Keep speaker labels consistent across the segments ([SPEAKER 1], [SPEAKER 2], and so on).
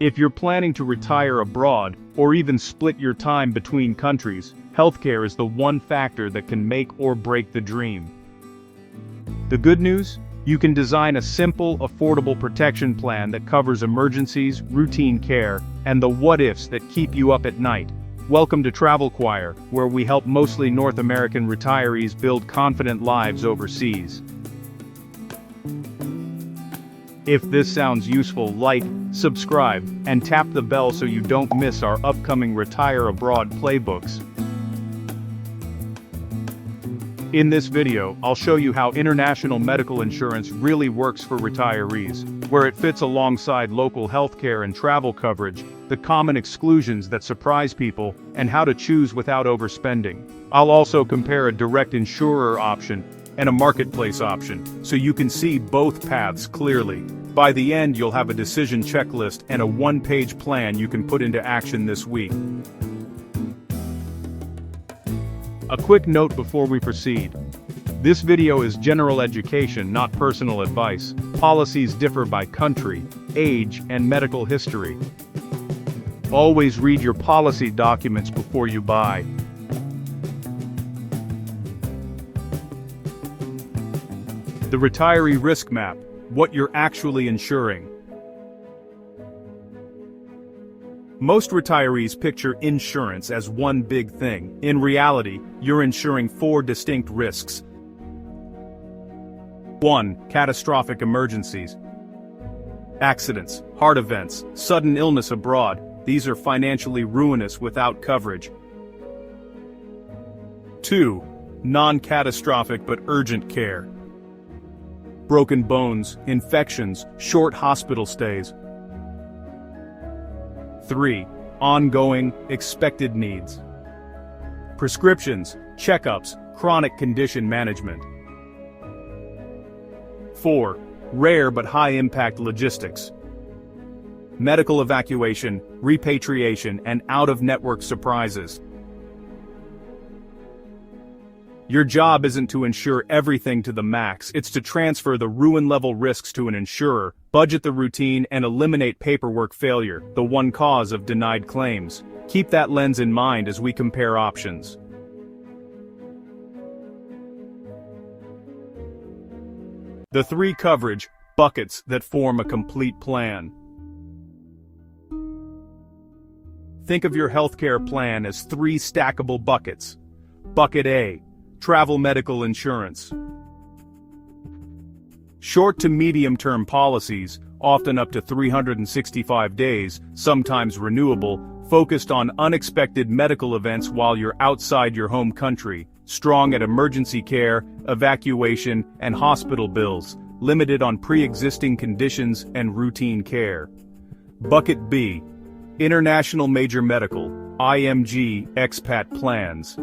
[SPEAKER 1] If you're planning to retire abroad, or even split your time between countries, healthcare is the one factor that can make or break the dream. The good news? You can design a simple, affordable protection plan that covers emergencies, routine care, and the what-ifs that keep you up at night. Welcome to Travel Choir, where we help mostly North American retirees build confident lives overseas. If this sounds useful, like, subscribe, and tap the bell so you don't miss our upcoming Retire Abroad playbooks. In this video, I'll show you how international medical insurance really works for retirees, where it fits alongside local healthcare and travel coverage, the common exclusions that surprise people, and how to choose without overspending. I'll also compare a direct insurer option and a marketplace option, so you can see both paths clearly. By the end, you'll have a decision checklist and a one-page plan you can put into action this week. A quick note before we proceed. This video is general education, not personal advice. Policies differ by country, age, and medical history. Always read your policy documents before you buy. The retiree risk map, what you're actually insuring. Most retirees picture insurance as one big thing. In reality, you're insuring 4 distinct risks. 1. Catastrophic emergencies. Accidents, heart events, sudden illness abroad. These are financially ruinous without coverage. 2. Non-catastrophic but urgent care. Broken bones, infections, short hospital stays. 3. Ongoing, expected needs. Prescriptions, checkups, chronic condition management. 4. Rare but high-impact logistics. Medical evacuation, repatriation, and out-of-network surprises. Your job isn't to insure everything to the max, it's to transfer the ruin-level risks to an insurer, budget the routine, and eliminate paperwork failure, the one cause of denied claims. Keep that lens in mind as we compare options. The 3 coverage buckets that form a complete plan. Think of your healthcare plan as 3 stackable buckets. Bucket A. Travel medical insurance. Short to medium-term policies, often up to 365 days, sometimes renewable, focused on unexpected medical events while you're outside your home country, strong at emergency care, evacuation, and hospital bills, limited on pre-existing conditions and routine care. Bucket B. International Major Medical, IMG, Expat plans.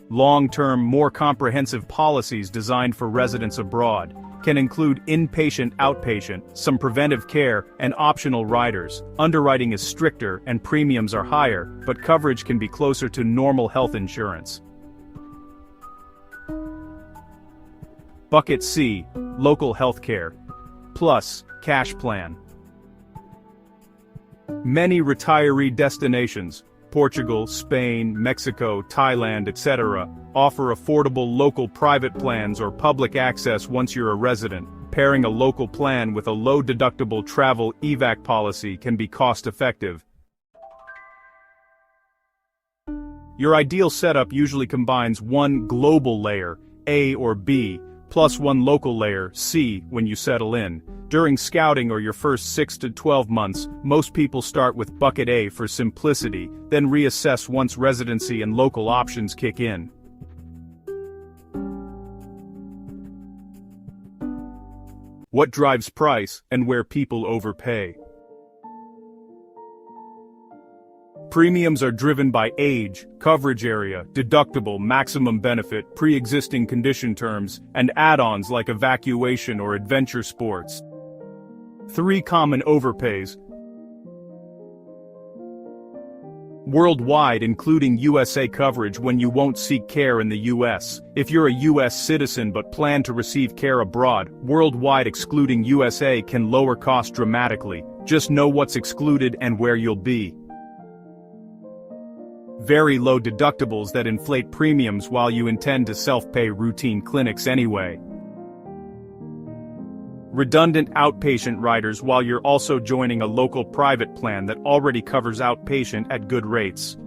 [SPEAKER 1] Long-term, more comprehensive policies designed for residents abroad can include inpatient, outpatient, some preventive care, and optional riders. Underwriting is stricter and premiums are higher, but coverage can be closer to normal health insurance. Bucket C. Local healthcare. Plus, cash plan. Many retiree destinations, Portugal, Spain, Mexico, Thailand, etc., offer affordable local private plans or public access once you're a resident. Pairing a local plan with a low-deductible travel evac policy can be cost-effective. Your ideal setup usually combines one global layer, A or B, plus one local layer, C, when you settle in. During scouting or your first 6 to 12 months, most people start with Bucket A for simplicity, then reassess once residency and local options kick in. What drives price, and where people overpay? Premiums are driven by age, coverage area, deductible, maximum benefit, pre-existing condition terms, and add-ons like evacuation or adventure sports. 3 common overpays. Worldwide, including USA coverage when you won't seek care in the US. If you're a US citizen but plan to receive care abroad, worldwide excluding USA can lower cost dramatically. Just know what's excluded and where you'll be. Very low deductibles that inflate premiums while you intend to self-pay routine clinics anyway. Redundant outpatient riders while you're also joining a local private plan that already covers outpatient at good rates.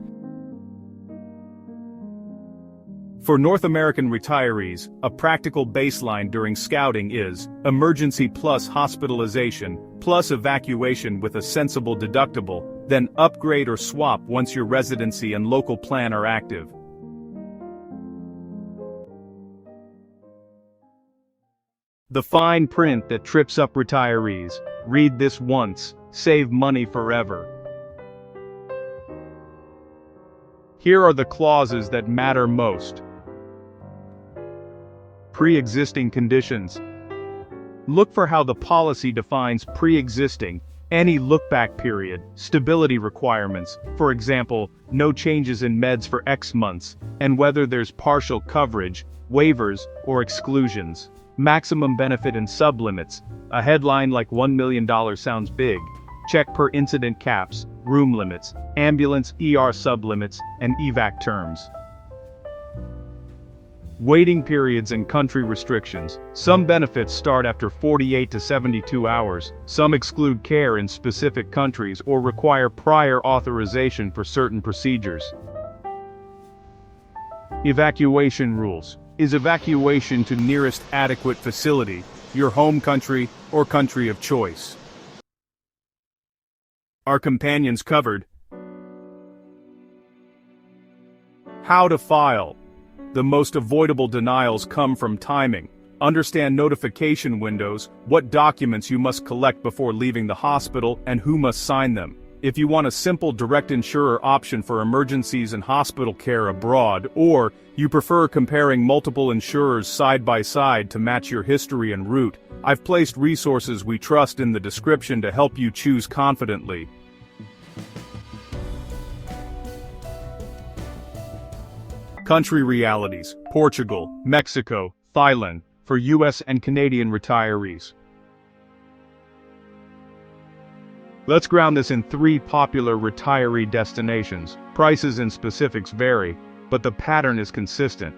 [SPEAKER 1] For North American retirees, a practical baseline during scouting is emergency plus hospitalization, plus evacuation with a sensible deductible, then upgrade or swap once your residency and local plan are active. The fine print that trips up retirees. Read this once, save money forever. Here are the clauses that matter most. Pre-existing conditions. Look for how the policy defines pre-existing, any look-back period, stability requirements, for example, no changes in meds for X months, and whether there's partial coverage, waivers, or exclusions. Maximum benefit and sublimits. A headline like $1 million sounds big. Check per incident caps, room limits, ambulance ER sublimits, and evac terms. Waiting periods and country restrictions. Some benefits start after 48 to 72 hours, some exclude care in specific countries or require prior authorization for certain procedures. Evacuation rules. Is evacuation to nearest adequate facility, your home country, or country of choice? Are companions covered? How to file. The most avoidable denials come from timing. Understand notification windows, what documents you must collect before leaving the hospital, and who must sign them. If you want a simple direct insurer option for emergencies and hospital care abroad, or you prefer comparing multiple insurers side by side to match your history and route, I've placed resources we trust in the description to help you choose confidently. Country realities: Portugal, Mexico, Thailand, for US and Canadian retirees. Let's ground this in 3 popular retiree destinations. Prices and specifics vary, but the pattern is consistent.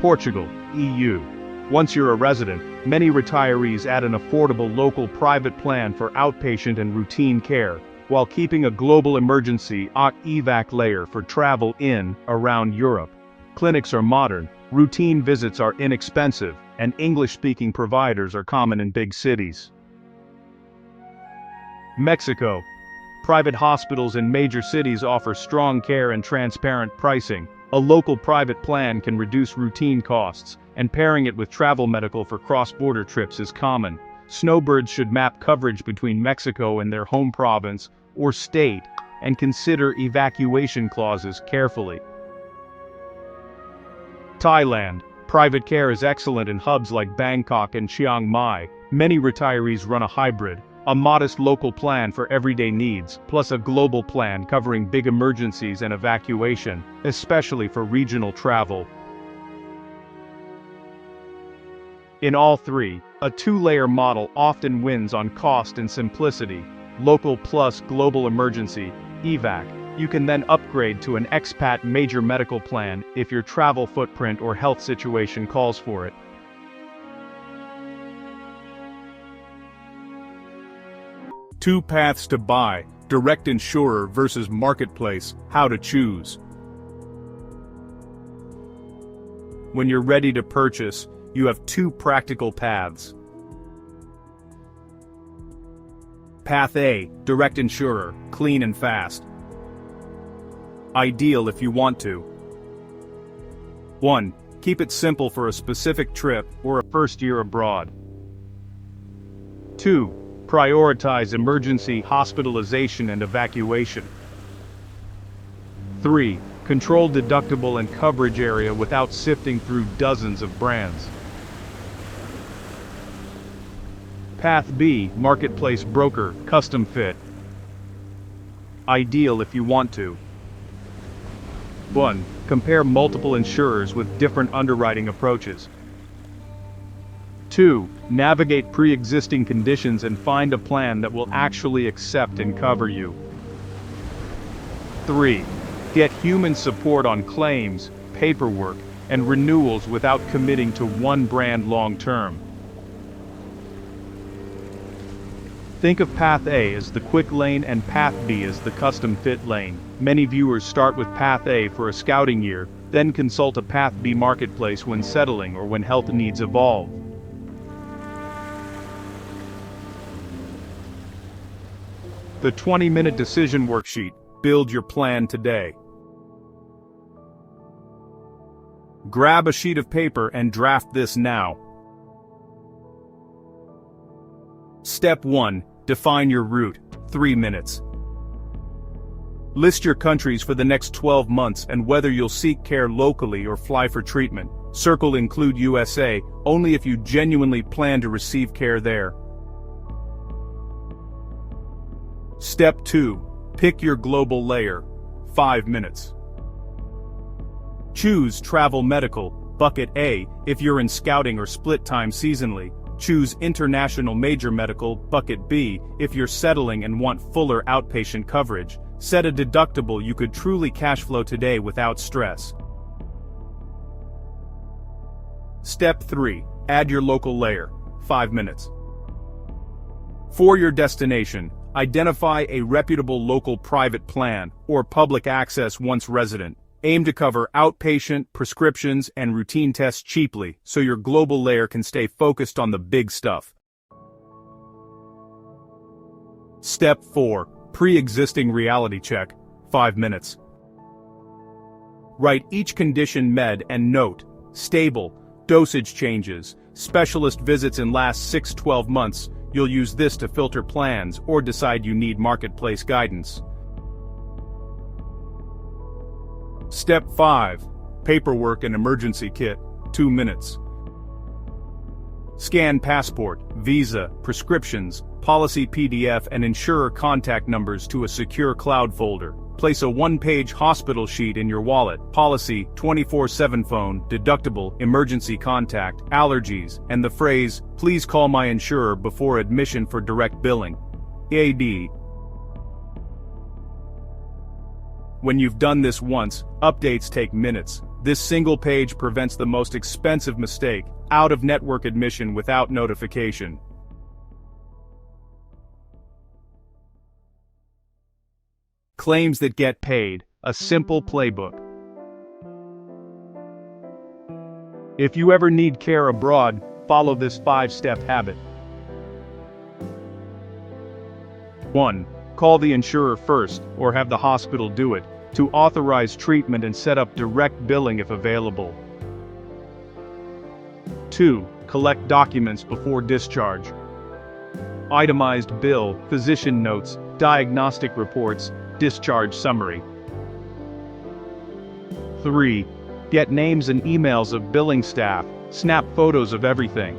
[SPEAKER 1] Portugal, EU. Once you're a resident, many retirees add an affordable local private plan for outpatient and routine care, while keeping a global emergency evac layer for travel in, around Europe. Clinics are modern, routine visits are inexpensive, and English-speaking providers are common in big cities. Mexico. Private hospitals in major cities offer strong care and transparent pricing. A local private plan can reduce routine costs, and pairing it with travel medical for cross-border trips is common. Snowbirds should map coverage between Mexico and their home province or state, and consider evacuation clauses carefully. Thailand. Private care is excellent in hubs like Bangkok and Chiang Mai. Many retirees run a hybrid, a modest local plan for everyday needs, plus a global plan covering big emergencies and evacuation, especially for regional travel. In all 3, a 2-layer model often wins on cost and simplicity. Local plus global emergency, evac. You can then upgrade to an expat major medical plan if your travel footprint or health situation calls for it. Two paths to buy: direct insurer versus marketplace, how to choose. When you're ready to purchase, you have 2 practical paths. Path A, direct insurer, clean and fast. Ideal if you want to. 1. Keep it simple for a specific trip or a first year abroad. 2. Prioritize emergency hospitalization and evacuation. 3. Control deductible and coverage area without sifting through dozens of brands. Path B, marketplace broker, custom fit. Ideal if you want to. 1. Compare multiple insurers with different underwriting approaches. 2. Navigate pre-existing conditions and find a plan that will actually accept and cover you. 3. Get human support on claims, paperwork, and renewals without committing to one brand long-term. Think of Path A as the quick lane and Path B as the custom-fit lane. Many viewers start with Path A for a scouting year, then consult a Path B marketplace when settling or when health needs evolve. The 20-minute decision worksheet. Build your plan today. Grab a sheet of paper and draft this now. Step 1. Define your route. 3 minutes. List your countries for the next 12 months and whether you'll seek care locally or fly for treatment. Circle Include USA, only if you genuinely plan to receive care there. Step 2. Pick your global layer. 5 minutes. Choose Travel Medical, Bucket A, if you're in scouting or split time seasonally. Choose International Major Medical, Bucket B, if you're settling and want fuller outpatient coverage. Set a deductible you could truly cash flow today without stress. Step 3. Add your local layer. 5 minutes. For your destination, identify a reputable local private plan or public access once resident. Aim to cover outpatient, prescriptions, and routine tests cheaply, so your global layer can stay focused on the big stuff. Step 4. Pre-existing reality check. 5 minutes. Write each condition med and note: stable, dosage changes, specialist visits in last 6-12 months. You'll use this to filter plans or decide you need marketplace guidance. Step 5. Paperwork and emergency kit. 2 minutes. Scan passport, visa, prescriptions, policy PDF and insurer contact numbers to a secure cloud folder. Place a one-page hospital sheet in your wallet. Policy, 24/7 phone, deductible, emergency contact, allergies, and the phrase, "Please call my insurer before admission for direct billing." AD. When you've done this once, updates take minutes. This single page prevents the most expensive mistake: out-of-network admission without notification. Claims that get paid, a simple playbook. If you ever need care abroad, follow this 5-step habit. 1. Call the insurer first, or have the hospital do it, to authorize treatment and set up direct billing if available. 2. Collect documents before discharge. Itemized bill, physician notes, diagnostic reports, discharge summary. 3. Get names and emails of billing staff, snap photos of everything.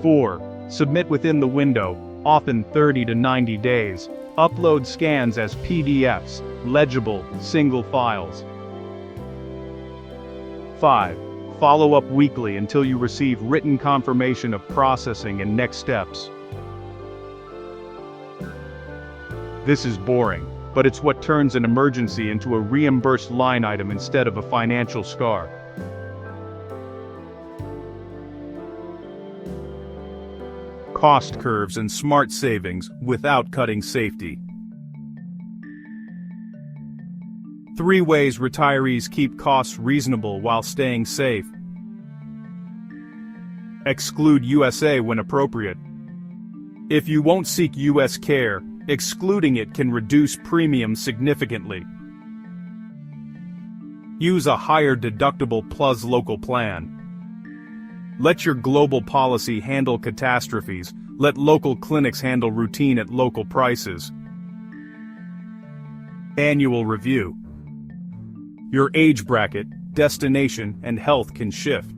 [SPEAKER 1] 4. Submit within the window, often 30 to 90 days. Upload scans as PDFs, legible, single files. 5. Follow up weekly until you receive written confirmation of processing and next steps. This is boring, but it's what turns an emergency into a reimbursed line item instead of a financial scar. Cost curves and smart savings without cutting safety. 3 ways retirees keep costs reasonable while staying safe. Exclude USA when appropriate. If you won't seek US care, excluding it can reduce premiums significantly. Use a higher deductible plus local plan. Let your global policy handle catastrophes. Let local clinics handle routine at local prices. Annual review. Your age bracket, destination, and health can shift.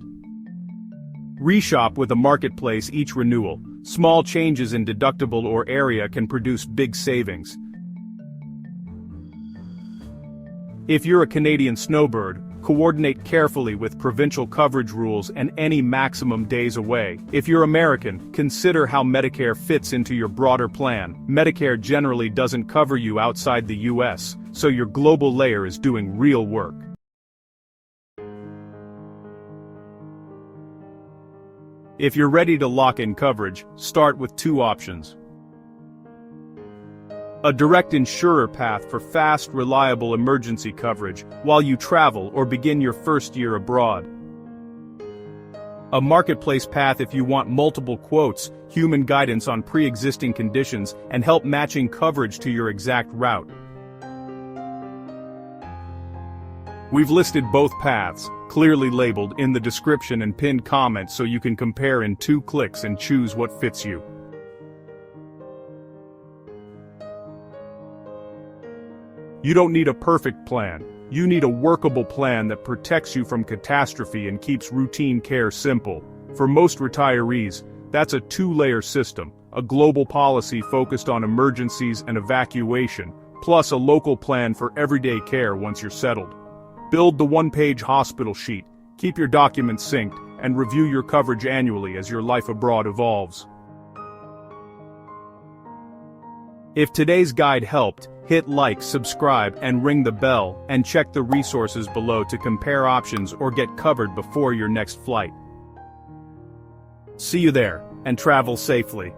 [SPEAKER 1] Reshop with a marketplace each renewal. Small changes in deductible or area can produce big savings. If you're a Canadian snowbird, Coordinate carefully with provincial coverage rules and any maximum days away. If you're American, consider how Medicare fits into your broader plan. Medicare generally doesn't cover you outside the US, so your global layer is doing real work. If you're ready to lock in coverage, start with two options. A direct insurer path for fast, reliable emergency coverage while you travel or begin your first year abroad. A marketplace path if you want multiple quotes, human guidance on pre-existing conditions, and help matching coverage to your exact route. We've listed both paths, clearly labeled, in the description and pinned comment so you can compare in 2 clicks and choose what fits you. You don't need a perfect plan. You need a workable plan that protects you from catastrophe and keeps routine care simple. For most retirees, that's a 2-layer system, a global policy focused on emergencies and evacuation, plus a local plan for everyday care once you're settled. Build the 1-page hospital sheet, keep your documents synced, and review your coverage annually as your life abroad evolves. If today's guide helped, hit like, subscribe, and ring the bell, and check the resources below to compare options or get covered before your next flight. See you there, and travel safely.